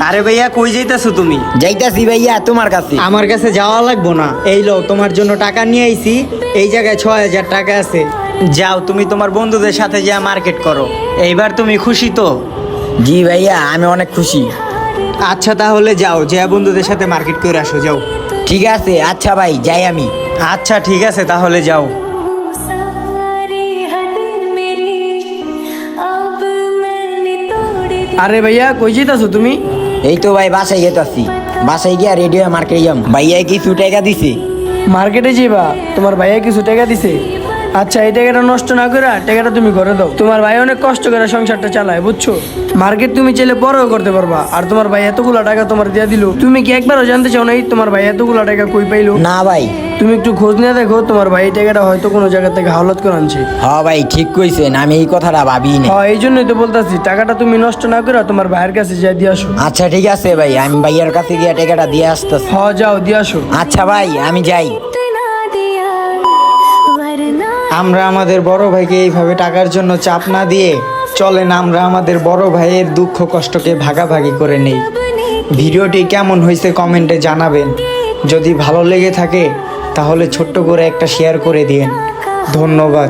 আরে ভাইয়া কই যাইতাছো তুমি? যাইতাছি ভাইয়া তোমার কাছে। আমার কাছে যাওয়া লাগবো না, এই লও তোমার জন্য টাকা নিয়ে আইছি। এই জায়গায় ৬,০০০ টাকা আছে, যাও তুমি তোমার বন্ধুদের সাথে যা মার্কেট করো। এইবার তুমি খুশি তো? জি ভাইয়া আমি অনেক খুশি। আচ্ছা তাহলে যাও, যা বন্ধুদের সাথে মার্কেট করে আসো, যাও। ঠিক আছে আচ্ছা ভাই যাই আমি। আচ্ছা ঠিক আছে তাহলে যাও। আরে ভাইয়া কই যেতেছো তুমি? এই তো ভাই বাসায় যেতাছি, বাসায় গিয়া রেডিও মার্কেটে যাম। ভাইয়া কিছু টাকা দিছে। মার্কেটে যাবা? তোমার ভাইয়া কিছু টাকা দিছে? আচ্ছা এই টাকাটা নষ্ট না করে টাকাটা তুমি ঘরে দাও। তোমার ভাই অনেক কষ্ট করে সংসারটা চালায় বুঝছো। মার্কেট তুমি চাইলে বড়ও করতে পারবা। আর তোমার ভাই এতগুলা টাকা তোমার দিয়ে দিল, তুমি কি একবারও জানতে চাও নাই তোমার ভাই এতগুলা টাকা কই পাইলো? না ভাই। তুমি একটু খোঁজ নিয়ে দেখো, তোমার ভাই এই টাকাটা হয়তো কোনো জায়গা থেকে হাওলাত করে আনছে। হ্যাঁ ভাই ঠিক কইছেন, আমি এই কথাটা ভাবি না। হ্যাঁ এই জন্যই তো বলতাছি টাকাটা তুমি নষ্ট না করে তোমার ভাইয়ের কাছে যাই দিয়ে আসো। আচ্ছা ঠিক আছে ভাই, আমি ভাইয়ার কাছে গিয়া টাকাটা দিয়ে আসতেছি। হ্যাঁ যাও দিয়ে আসো। আচ্ছা ভাই আমি যাই। আমরা আমাদের বড় ভাইকে এইভাবে টাকার জন্য চাপ না দিয়ে চলেন আমরা আমাদের বড় ভাইয়ের দুঃখ কষ্টকে ভাগাভাগি করে নেই। ভিডিওটি কেমন হয়েছে কমেন্টে জানাবেন। যদি ভালো লেগে থাকে তাহলে ছোট্ট করে একটা শেয়ার করে দিন। ধন্যবাদ।